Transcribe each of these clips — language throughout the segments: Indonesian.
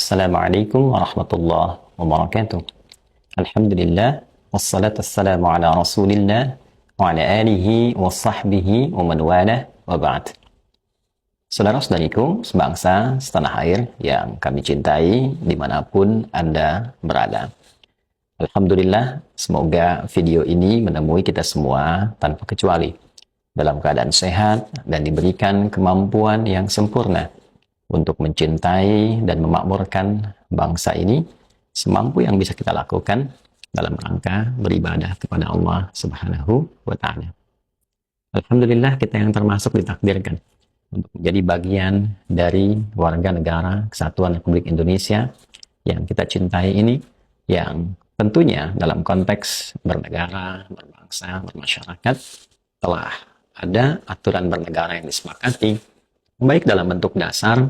Assalamualaikum warahmatullahi wabarakatuh. Alhamdulillah, wassalatu wassalamu ala rasulillah, wa ala alihi wa sahbihi wa man walah, wa ba'd. Saudara-saudariku sebangsa setanah air yang kami cintai dimanapun Anda berada. Alhamdulillah, semoga video ini menemui kita semua tanpa kecuali dalam keadaan sehat dan diberikan kemampuan yang sempurna untuk mencintai dan memakmurkan bangsa ini semampu yang bisa kita lakukan dalam rangka beribadah kepada Allah Subhanahu wa Ta'ala. Alhamdulillah, kita yang termasuk ditakdirkan untuk menjadi bagian dari warga negara Kesatuan Republik Indonesia yang kita cintai ini, yang tentunya dalam konteks bernegara, berbangsa, bermasyarakat telah ada aturan bernegara yang disepakati, baik dalam bentuk dasar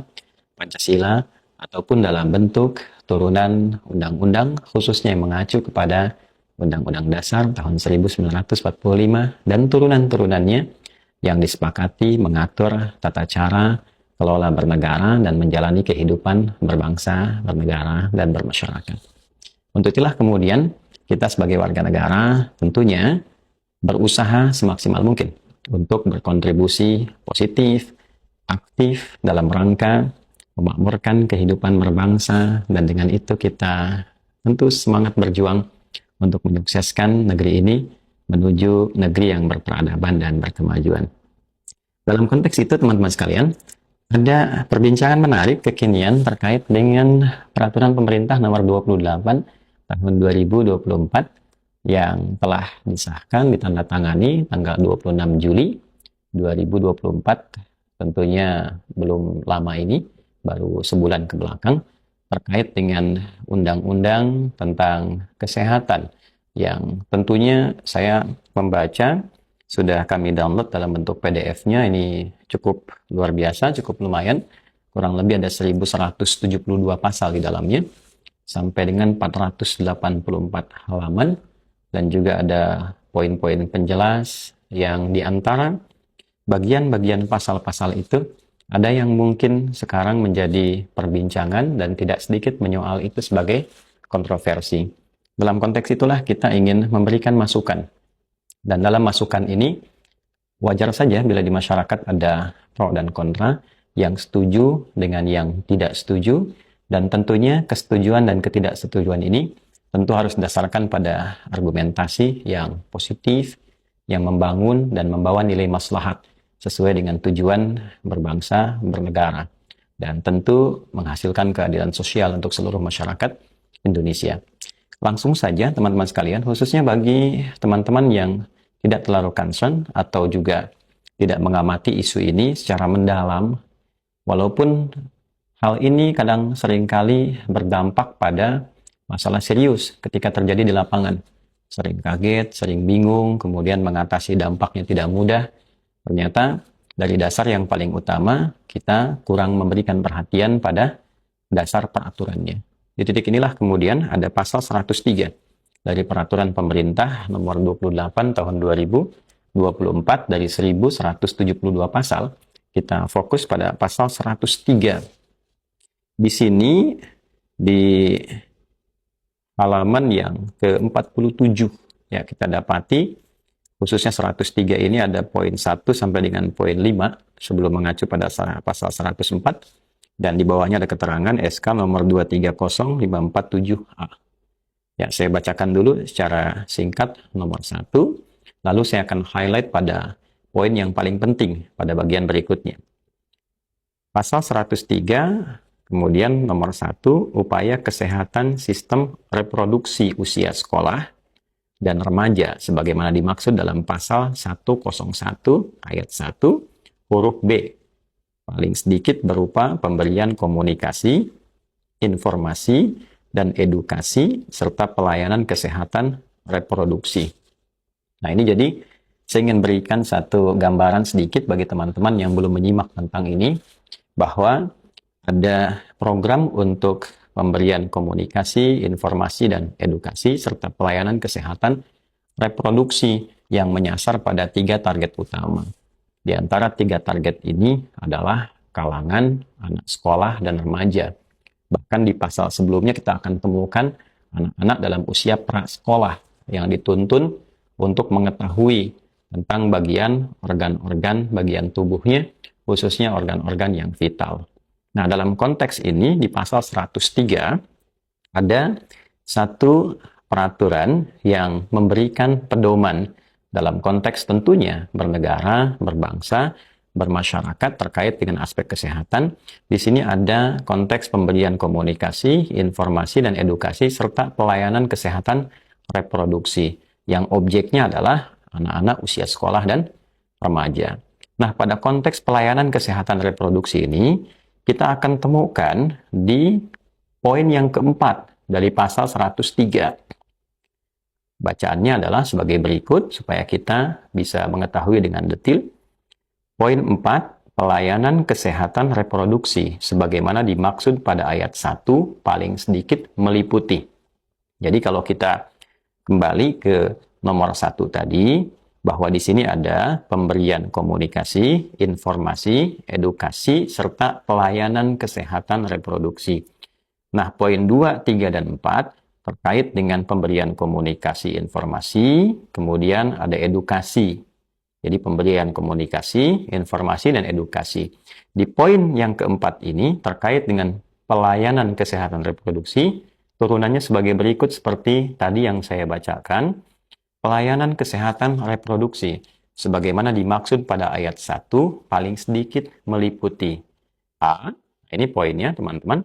Pancasila ataupun dalam bentuk turunan undang-undang khususnya yang mengacu kepada Undang-Undang Dasar tahun 1945 dan turunan-turunannya yang disepakati mengatur tata cara kelola bernegara dan menjalani kehidupan berbangsa, bernegara, dan bermasyarakat. Untuk itulah kemudian kita sebagai warga negara tentunya berusaha semaksimal mungkin untuk berkontribusi positif, aktif dalam rangka memakmurkan kehidupan berbangsa, dan dengan itu kita tentu semangat berjuang untuk menyukseskan negeri ini menuju negeri yang berperadaban dan berkemajuan. Dalam konteks itu teman-teman sekalian, ada perbincangan menarik kekinian terkait dengan peraturan pemerintah nomor 28 tahun 2024 yang telah disahkan ditandatangani tanggal 26 Juli 2024, tentunya belum lama ini, baru sebulan ke belakang, terkait dengan undang-undang tentang kesehatan yang tentunya saya membaca, sudah kami download dalam bentuk PDF-nya, ini cukup luar biasa, cukup lumayan, kurang lebih ada 1172 pasal di dalamnya, sampai dengan 484 halaman, dan juga ada poin-poin penjelas yang diantara bagian-bagian pasal-pasal itu ada yang mungkin sekarang menjadi perbincangan dan tidak sedikit menyoal itu sebagai kontroversi. Dalam konteks itulah kita ingin memberikan masukan. Dan dalam masukan ini, wajar saja bila di masyarakat ada pro dan kontra, yang setuju dengan yang tidak setuju, dan tentunya kesetujuan dan ketidaksetujuan ini tentu harus didasarkan pada argumentasi yang positif, yang membangun dan membawa nilai maslahat sesuai dengan tujuan berbangsa, bernegara, dan tentu menghasilkan keadilan sosial untuk seluruh masyarakat Indonesia. Langsung saja teman-teman sekalian, khususnya bagi teman-teman yang tidak terlalu concern atau juga tidak mengamati isu ini secara mendalam, walaupun hal ini kadang seringkali berdampak pada masalah serius ketika terjadi di lapangan. Sering kaget, sering bingung, kemudian mengatasi dampaknya tidak mudah. Ternyata dari dasar yang paling utama, kita kurang memberikan perhatian pada dasar peraturannya. Di titik inilah kemudian ada pasal 103 dari peraturan pemerintah nomor 28 tahun 2024 dari 1172 pasal. Kita fokus pada pasal 103. Di sini, di halaman yang ke-47, ya, kita dapati khususnya 103 ini ada poin 1 sampai dengan poin 5 sebelum mengacu pada pasal 104, dan di bawahnya ada keterangan SK nomor 230547A. Ya, saya bacakan dulu secara singkat nomor 1, lalu saya akan highlight pada poin yang paling penting pada bagian berikutnya. Pasal 103, kemudian nomor 1, upaya kesehatan sistem reproduksi usia sekolah dan remaja sebagaimana dimaksud dalam pasal 101 ayat 1 huruf B. Paling sedikit berupa pemberian komunikasi, informasi, dan edukasi serta pelayanan kesehatan reproduksi. Nah, ini jadi saya ingin berikan satu gambaran sedikit bagi teman-teman yang belum menyimak tentang ini, bahwa ada program untuk pemberian komunikasi, informasi, dan edukasi, serta pelayanan kesehatan reproduksi yang menyasar pada 3 target utama. Di antara 3 target ini adalah kalangan anak sekolah dan remaja. Bahkan di pasal sebelumnya kita akan temukan anak-anak dalam usia prasekolah yang dituntun untuk mengetahui tentang bagian organ-organ bagian tubuhnya, khususnya organ-organ yang vital. Nah, dalam konteks ini di pasal 103 ada satu peraturan yang memberikan pedoman dalam konteks tentunya bernegara, berbangsa, bermasyarakat terkait dengan aspek kesehatan. Di sini ada konteks pemberian komunikasi, informasi, dan edukasi, serta pelayanan kesehatan reproduksi, yang objeknya adalah anak-anak usia sekolah dan remaja. Nah, pada konteks pelayanan kesehatan reproduksi ini, kita akan temukan di poin yang keempat dari pasal 103. Bacaannya adalah sebagai berikut, supaya kita bisa mengetahui dengan detail. Poin 4, pelayanan kesehatan reproduksi, sebagaimana dimaksud pada ayat 1, paling sedikit meliputi. Jadi kalau kita kembali ke nomor 1 tadi, bahwa di sini ada pemberian komunikasi, informasi, edukasi, serta pelayanan kesehatan reproduksi. Nah, poin 2, 3, dan 4 terkait dengan pemberian komunikasi, informasi, kemudian ada edukasi. Jadi pemberian komunikasi, informasi, dan edukasi. Di poin yang keempat ini terkait dengan pelayanan kesehatan reproduksi, turunannya sebagai berikut seperti tadi yang saya bacakan. Pelayanan kesehatan reproduksi, sebagaimana dimaksud pada ayat 1, paling sedikit meliputi A, ini poinnya teman-teman,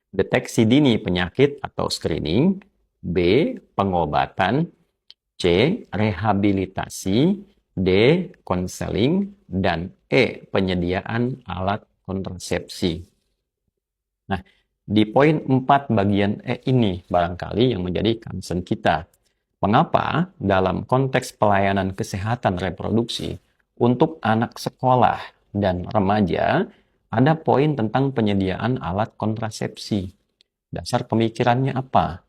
deteksi dini penyakit atau screening, B, pengobatan, C, rehabilitasi, D, konseling, dan E, penyediaan alat kontrasepsi. Nah, di poin 4 bagian E ini barangkali yang menjadi concern kita. Mengapa dalam konteks pelayanan kesehatan reproduksi untuk anak sekolah dan remaja ada poin tentang penyediaan alat kontrasepsi? Dasar pemikirannya apa?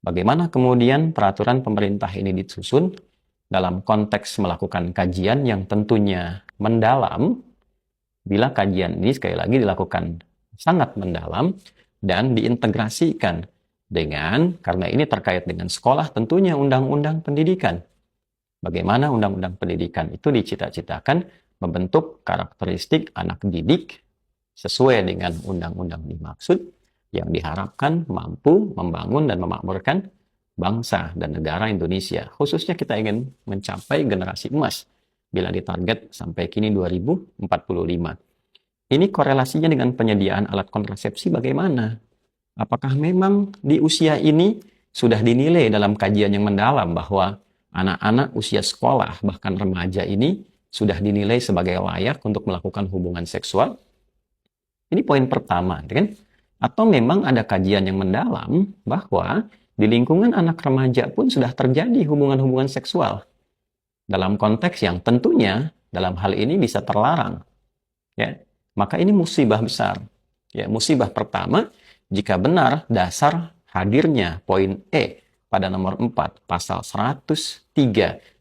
Bagaimana kemudian peraturan pemerintah ini disusun dalam konteks melakukan kajian yang tentunya mendalam, bila kajian ini sekali lagi dilakukan sangat mendalam dan diintegrasikan dengan, karena ini terkait dengan sekolah, tentunya undang-undang pendidikan. Bagaimana undang-undang pendidikan itu dicita-citakan membentuk karakteristik anak didik sesuai dengan undang-undang dimaksud, yang diharapkan mampu membangun dan memakmurkan bangsa dan negara Indonesia. Khususnya kita ingin mencapai generasi emas bila ditarget sampai kini 2045. Ini korelasinya dengan penyediaan alat kontrasepsi bagaimana? Apakah memang di usia ini sudah dinilai dalam kajian yang mendalam bahwa anak-anak usia sekolah bahkan remaja ini sudah dinilai sebagai layak untuk melakukan hubungan seksual? Ini poin pertama, kan? Atau memang ada kajian yang mendalam bahwa di lingkungan anak remaja pun sudah terjadi hubungan-hubungan seksual dalam konteks yang tentunya dalam hal ini bisa terlarang, ya. Maka ini musibah besar. Ya, musibah pertama, jika benar dasar hadirnya poin E pada nomor 4 pasal 103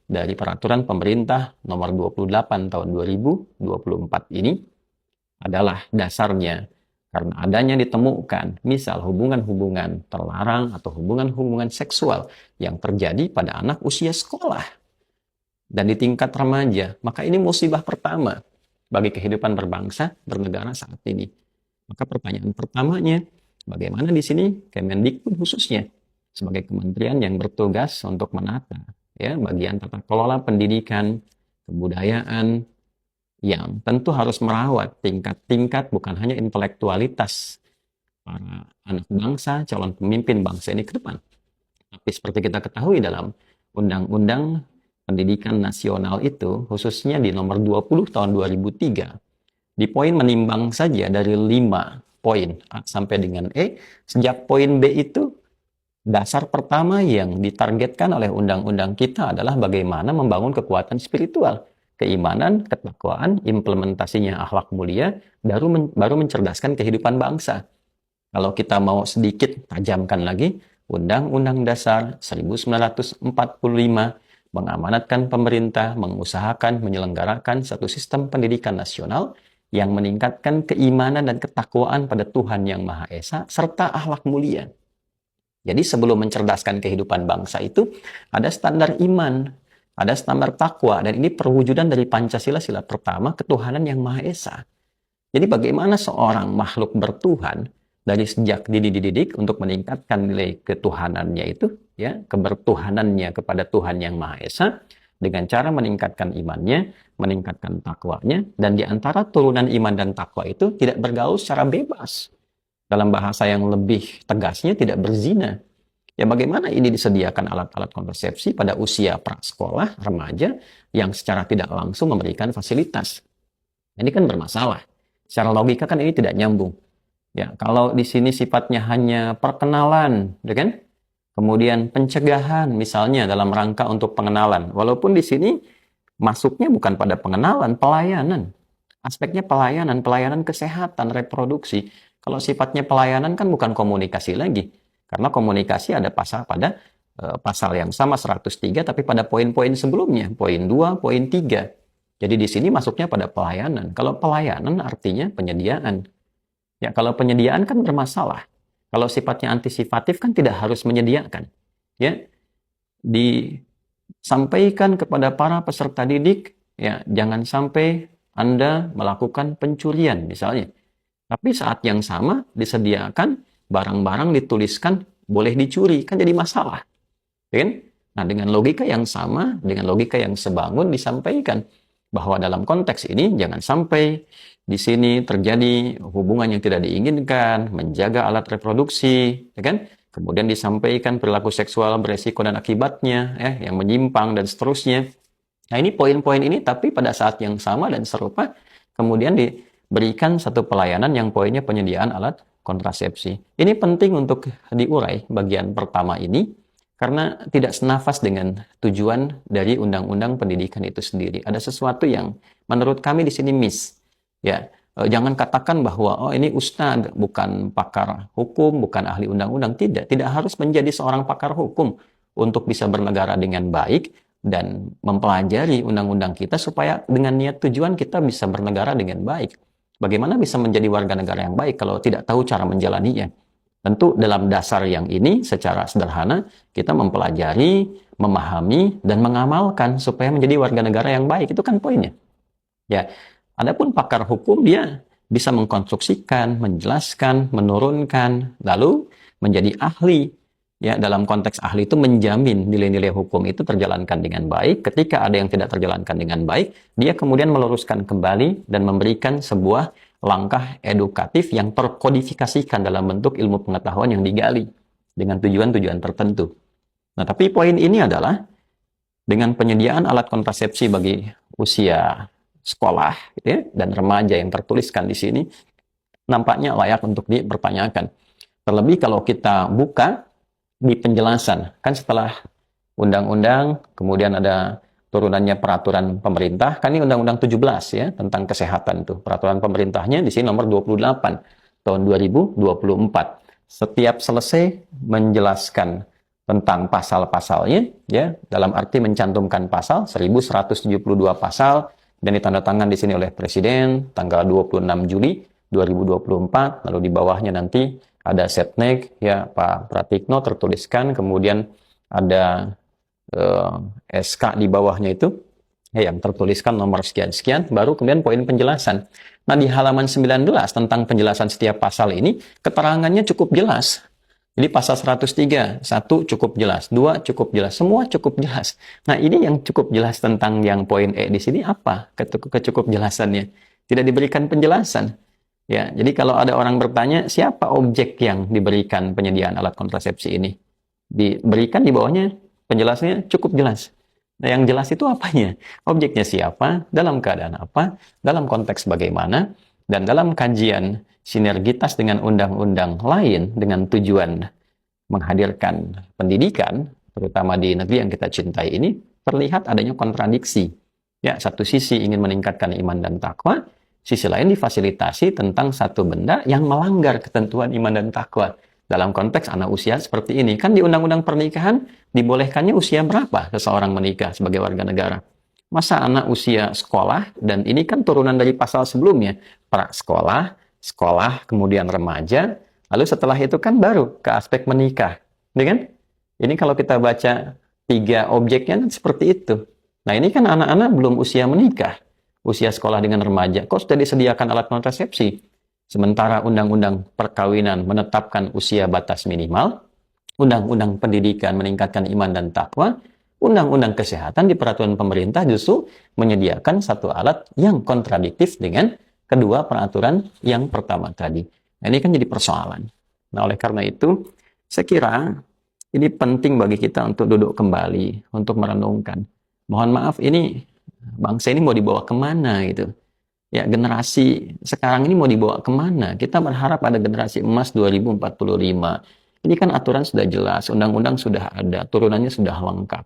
dari peraturan pemerintah nomor 28 tahun 2024 ini adalah dasarnya karena adanya ditemukan misal hubungan-hubungan terlarang atau hubungan-hubungan seksual yang terjadi pada anak usia sekolah dan di tingkat remaja, maka ini musibah pertama bagi kehidupan berbangsa bernegara saat ini. Maka pertanyaan pertamanya, bagaimana di sini Kemendikbud khususnya sebagai kementerian yang bertugas untuk menata ya bagian tata kelola pendidikan, kebudayaan yang tentu harus merawat tingkat-tingkat bukan hanya intelektualitas para anak bangsa, calon pemimpin bangsa ini ke depan. Tapi seperti kita ketahui dalam Undang-Undang Pendidikan Nasional itu, khususnya di nomor 20 tahun 2003, di poin menimbang saja dari 5 poin A sampai dengan E, sejak poin B itu, dasar pertama yang ditargetkan oleh undang-undang kita adalah bagaimana membangun kekuatan spiritual, keimanan, ketakwaan, implementasinya akhlak mulia, baru mencerdaskan kehidupan bangsa. Kalau kita mau sedikit tajamkan lagi, Undang-Undang Dasar 1945 mengamanatkan pemerintah mengusahakan menyelenggarakan satu sistem pendidikan nasional yang meningkatkan keimanan dan ketakwaan pada Tuhan Yang Maha Esa serta akhlak mulia. Jadi sebelum mencerdaskan kehidupan bangsa itu ada standar iman, ada standar takwa, dan ini perwujudan dari Pancasila sila pertama, ketuhanan Yang Maha Esa. Jadi bagaimana seorang makhluk bertuhan dari sejak dididik untuk meningkatkan nilai ketuhanannya itu, ya, kebertuhanannya kepada Tuhan Yang Maha Esa dengan cara meningkatkan imannya, meningkatkan takwanya, dan di antara turunan iman dan takwa itu tidak bergaul secara bebas. Dalam bahasa yang lebih tegasnya, tidak berzina. Ya, bagaimana ini disediakan alat-alat kontrasepsi pada usia prasekolah, remaja, yang secara tidak langsung memberikan fasilitas? Ini kan bermasalah. Secara logika kan ini tidak nyambung. Ya, kalau di sini sifatnya hanya perkenalan, ya kan? Kemudian pencegahan misalnya dalam rangka untuk pengenalan. Walaupun di sini masuknya bukan pada pengenalan, pelayanan. Aspeknya pelayanan, pelayanan kesehatan, reproduksi. Kalau sifatnya pelayanan kan bukan komunikasi lagi. Karena komunikasi ada pasal pada pasal yang sama 103 tapi pada poin-poin sebelumnya, poin 2, poin 3. Jadi di sini masuknya pada pelayanan. Kalau pelayanan artinya penyediaan. Ya, kalau penyediaan kan bermasalah. Kalau sifatnya antisipatif kan tidak harus menyediakan. Ya, disampaikan kepada para peserta didik, ya, jangan sampai Anda melakukan pencurian misalnya. Tapi saat yang sama disediakan barang-barang dituliskan boleh dicuri, kan jadi masalah. Kan? Nah, dengan logika yang sama, dengan logika yang sebangun disampaikan bahwa dalam konteks ini jangan sampai di sini terjadi hubungan yang tidak diinginkan, menjaga alat reproduksi, ya kan? Kemudian disampaikan perilaku seksual beresiko dan akibatnya, ya, yang menyimpang dan seterusnya. Nah, ini poin-poin ini tapi pada saat yang sama dan serupa kemudian diberikan satu pelayanan yang poinnya penyediaan alat kontrasepsi. Ini penting untuk diurai bagian pertama ini karena tidak senafas dengan tujuan dari Undang-Undang Pendidikan itu sendiri. Ada sesuatu yang menurut kami di sini miss. Ya, jangan katakan bahwa oh ini ustadz bukan pakar hukum, bukan ahli undang-undang. Tidak harus menjadi seorang pakar hukum untuk bisa bernegara dengan baik dan mempelajari undang-undang kita supaya dengan niat tujuan kita bisa bernegara dengan baik. Bagaimana bisa menjadi warga negara yang baik kalau tidak tahu cara menjalaninya? Tentu dalam dasar yang ini secara sederhana kita mempelajari, memahami, dan mengamalkan supaya menjadi warga negara yang baik. Itu kan poinnya. Ya, adapun pakar hukum dia bisa mengkonstruksikan, menjelaskan, menurunkan, lalu menjadi ahli. Ya, dalam konteks ahli itu menjamin nilai-nilai hukum itu terjalankan dengan baik. Ketika ada yang tidak terjalankan dengan baik, dia kemudian meluruskan kembali dan memberikan sebuah langkah edukatif yang terkodifikasikan dalam bentuk ilmu pengetahuan yang digali dengan tujuan-tujuan tertentu. Nah, tapi poin ini adalah dengan penyediaan alat kontrasepsi bagi usia sekolah gitu ya, dan remaja yang tertuliskan di sini nampaknya layak untuk dipertanyakan. Terlebih kalau kita buka di penjelasan, kan setelah undang-undang, kemudian ada turunannya peraturan pemerintah, kan ini undang-undang 17 ya, tentang kesehatan tuh. Peraturan pemerintahnya di sini nomor 28 tahun 2024. Setiap selesai menjelaskan tentang pasal-pasalnya, ya, dalam arti mencantumkan pasal, 1172 pasal, dan ditandatangan di sini oleh Presiden, tanggal 26 Juli 2024, lalu di bawahnya nanti ada setnek ya Pak Pratikno tertuliskan, kemudian ada SK di bawahnya itu ya, yang tertuliskan nomor sekian-sekian, baru kemudian poin penjelasan. Nah, di halaman 19 tentang penjelasan setiap pasal ini keterangannya cukup jelas. Jadi pasal 103, 1 cukup jelas, 2 cukup jelas, semua cukup jelas. Nah, ini yang cukup jelas tentang yang poin E di sini apa? Kecukup jelasannya. Tidak diberikan penjelasan. Ya, jadi kalau ada orang bertanya, siapa objek yang diberikan penyediaan alat kontrasepsi ini? Diberikan di bawahnya, penjelasannya cukup jelas. Nah, yang jelas itu apanya? Objeknya siapa, dalam keadaan apa, dalam konteks bagaimana, dan dalam kajian sinergitas dengan undang-undang lain dengan tujuan menghadirkan pendidikan, terutama di negeri yang kita cintai ini, terlihat adanya kontradiksi. Ya, satu sisi ingin meningkatkan iman dan takwa, sisi lain difasilitasi tentang satu benda yang melanggar ketentuan iman dan takwa. Dalam konteks anak usia seperti ini, kan di undang-undang pernikahan dibolehkannya usia berapa seseorang menikah sebagai warga negara? Masa anak usia sekolah, dan ini kan turunan dari pasal sebelumnya, pra-sekolah, sekolah, kemudian remaja, lalu setelah itu kan baru ke aspek menikah. Ya kan? Ini kalau kita baca 3 objeknya kan seperti itu. Nah ini kan anak-anak belum usia menikah, usia sekolah dengan remaja. Kok sudah disediakan alat kontrasepsi? Sementara Undang-Undang Perkawinan menetapkan usia batas minimal, Undang-Undang Pendidikan meningkatkan iman dan takwa, Undang-Undang Kesehatan di peraturan pemerintah justru menyediakan satu alat yang kontradiktif dengan kedua peraturan yang pertama tadi. Nah, ini kan jadi persoalan. Nah, oleh karena itu, saya kira ini penting bagi kita untuk duduk kembali, untuk merenungkan. Mohon maaf, ini bangsa ini mau dibawa kemana gitu. Ya, generasi sekarang ini mau dibawa kemana? Kita berharap ada generasi emas 2045. Ini kan aturan sudah jelas, undang-undang sudah ada, turunannya sudah lengkap.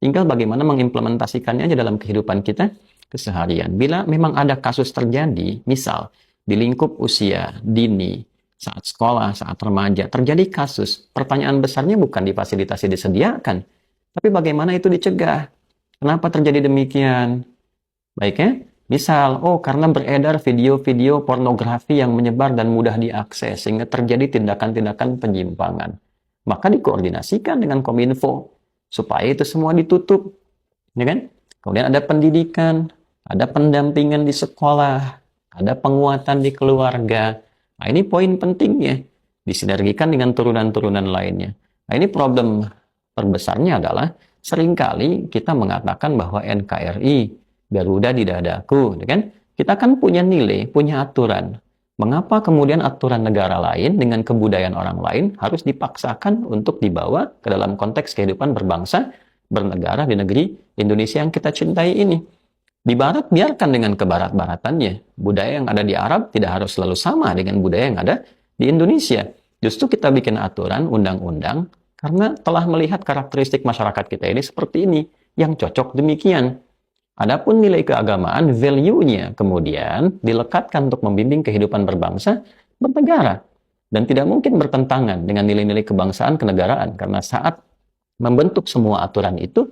Tinggal bagaimana mengimplementasikannya aja dalam kehidupan kita keseharian. Bila memang ada kasus terjadi, misal di lingkup usia dini, saat sekolah, saat remaja, terjadi kasus, pertanyaan besarnya bukan difasilitasi disediakan, tapi bagaimana itu dicegah. Kenapa terjadi demikian? Baiknya, misal, karena beredar video-video pornografi yang menyebar dan mudah diakses, sehingga terjadi tindakan-tindakan penyimpangan. Maka dikoordinasikan dengan Kominfo, supaya itu semua ditutup. Ya kan? Kemudian ada pendidikan, ada pendampingan di sekolah, ada penguatan di keluarga. Nah, ini poin pentingnya, disinergikan dengan turunan-turunan lainnya. Nah, ini problem terbesarnya adalah, seringkali kita mengatakan bahwa NKRI, Garuda di dadaku, kan? Kita kan punya nilai, punya aturan. Mengapa kemudian aturan negara lain dengan kebudayaan orang lain harus dipaksakan untuk dibawa ke dalam konteks kehidupan berbangsa, bernegara di negeri Indonesia yang kita cintai ini? Di Barat, biarkan dengan kebarat-baratannya. Budaya yang ada di Arab tidak harus selalu sama dengan budaya yang ada di Indonesia. Justru kita bikin aturan, undang-undang, karena telah melihat karakteristik masyarakat kita ini seperti ini, yang cocok demikian. Adapun nilai keagamaan, value-nya kemudian dilekatkan untuk membimbing kehidupan berbangsa, bernegara. Dan tidak mungkin bertentangan dengan nilai-nilai kebangsaan, kenegaraan. Karena saat membentuk semua aturan itu,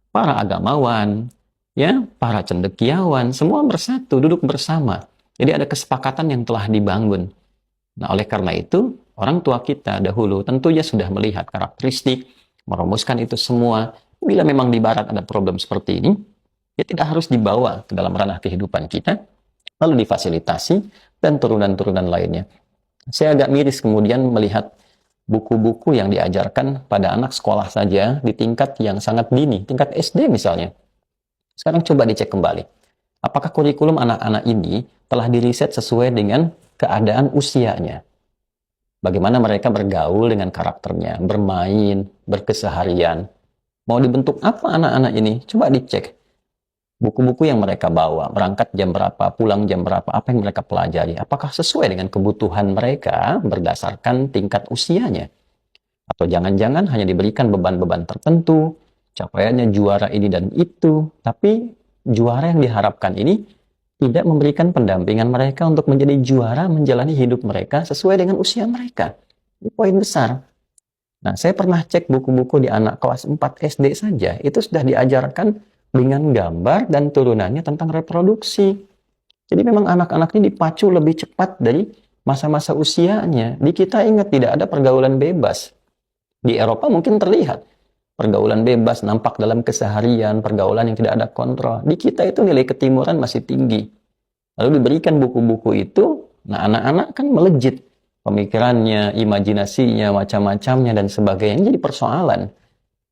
para agamawan, ya, para cendekiawan, semua bersatu, duduk bersama. Jadi ada kesepakatan yang telah dibangun. Nah, oleh karena itu, orang tua kita dahulu tentunya sudah melihat karakteristik, merumuskan itu semua. Bila memang di Barat ada problem seperti ini, ya tidak harus dibawa ke dalam ranah kehidupan kita, lalu difasilitasi, dan turunan-turunan lainnya. Saya agak miris kemudian melihat buku-buku yang diajarkan pada anak sekolah saja di tingkat yang sangat dini, tingkat SD misalnya. Sekarang coba dicek kembali. Apakah kurikulum anak-anak ini telah diriset sesuai dengan keadaan usianya? Bagaimana mereka bergaul dengan karakternya, bermain, berkeseharian. Mau dibentuk apa anak-anak ini? Coba dicek. Buku-buku yang mereka bawa, berangkat jam berapa, pulang jam berapa, apa yang mereka pelajari, apakah sesuai dengan kebutuhan mereka berdasarkan tingkat usianya? Atau jangan-jangan hanya diberikan beban-beban tertentu, capaiannya juara ini dan itu, tapi juara yang diharapkan ini tidak memberikan pendampingan mereka untuk menjadi juara menjalani hidup mereka sesuai dengan usia mereka. Ini poin besar. Nah, saya pernah cek buku-buku di anak kelas 4 SD saja, itu sudah diajarkan dengan gambar dan turunannya tentang reproduksi. Jadi memang anak-anak ini dipacu lebih cepat dari masa-masa usianya. Di kita ingat tidak ada pergaulan bebas. Di Eropa mungkin terlihat pergaulan bebas nampak dalam keseharian, pergaulan yang tidak ada kontrol. Di kita itu nilai ketimuran masih tinggi. Lalu diberikan buku-buku itu, nah anak-anak kan melejit pemikirannya, imajinasinya, macam-macamnya dan sebagainya, jadi persoalan.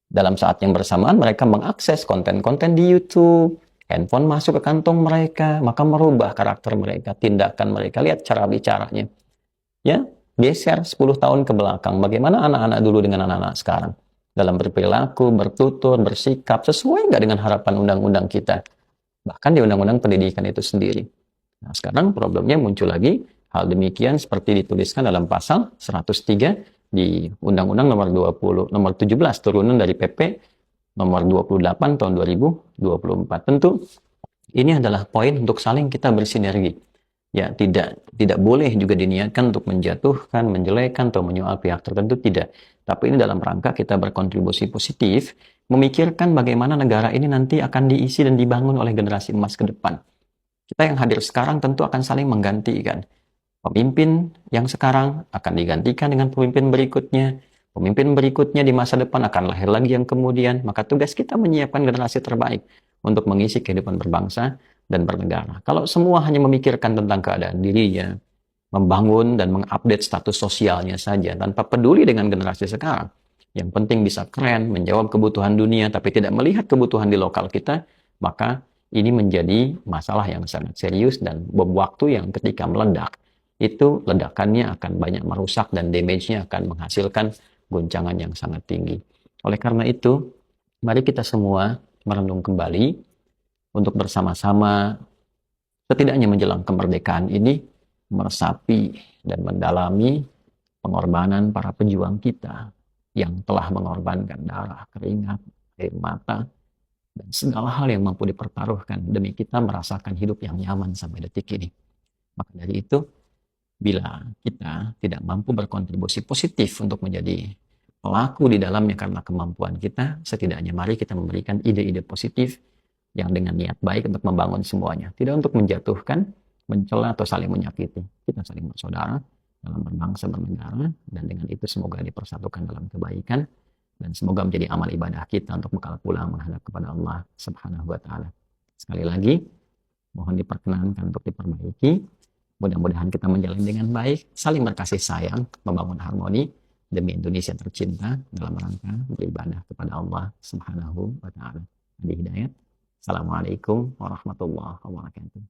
Dalam saat yang bersamaan mereka mengakses konten-konten di YouTube, handphone masuk ke kantong mereka, maka merubah karakter mereka, tindakan mereka. Lihat cara bicaranya. Ya, geser 10 tahun ke belakang. Bagaimana anak-anak dulu dengan anak-anak sekarang? Dalam berperilaku, bertutur, bersikap, sesuai nggak dengan harapan undang-undang kita? Bahkan di undang-undang pendidikan itu sendiri. Nah, sekarang problemnya muncul lagi. Hal demikian seperti dituliskan dalam pasal 103 di Undang-Undang nomor 17 turunan dari PP nomor 28 tahun 2024. Tentu ini adalah poin untuk saling kita bersinergi. Ya, tidak boleh juga diniatkan untuk menjatuhkan, menjelekkan atau menyoal pihak tertentu, tidak. Tapi ini dalam rangka kita berkontribusi positif memikirkan bagaimana negara ini nanti akan diisi dan dibangun oleh generasi emas ke depan. Kita yang hadir sekarang tentu akan saling menggantikan. Pemimpin yang sekarang akan digantikan dengan pemimpin berikutnya. Pemimpin berikutnya di masa depan akan lahir lagi yang kemudian. Maka tugas kita menyiapkan generasi terbaik untuk mengisi kehidupan berbangsa dan bernegara. Kalau semua hanya memikirkan tentang keadaan dirinya, membangun dan mengupdate status sosialnya saja tanpa peduli dengan generasi sekarang, yang penting bisa keren, menjawab kebutuhan dunia, tapi tidak melihat kebutuhan di lokal kita, maka ini menjadi masalah yang sangat serius dan bom waktu yang ketika meledak, itu ledakannya akan banyak merusak dan damage-nya akan menghasilkan goncangan yang sangat tinggi. Oleh karena itu, mari kita semua merenung kembali untuk bersama-sama setidaknya menjelang kemerdekaan ini meresapi dan mendalami pengorbanan para pejuang kita yang telah mengorbankan darah, keringat, air mata, dan segala hal yang mampu dipertaruhkan demi kita merasakan hidup yang nyaman sampai detik ini. Maka dari itu, bila kita tidak mampu berkontribusi positif untuk menjadi pelaku di dalamnya karena kemampuan kita, setidaknya mari kita memberikan ide-ide positif yang dengan niat baik untuk membangun semuanya. Tidak untuk menjatuhkan, mencela, atau saling menyakiti. Kita saling bersaudara dalam berbangsa bernegara, dan dengan itu semoga dipersatukan dalam kebaikan, dan semoga menjadi amal ibadah kita untuk bekal pulang menghadap kepada Allah Subhanahu wa Ta'ala. Sekali lagi, mohon diperkenankan untuk diperbaiki. Mudah-mudahan kita menjalani dengan baik, saling berkasih sayang, membangun harmoni demi Indonesia tercinta dalam rangka beribadah kepada Allah Subhanahu wa Ta'ala. Hidayat. Assalamualaikum warahmatullahi wabarakatuh.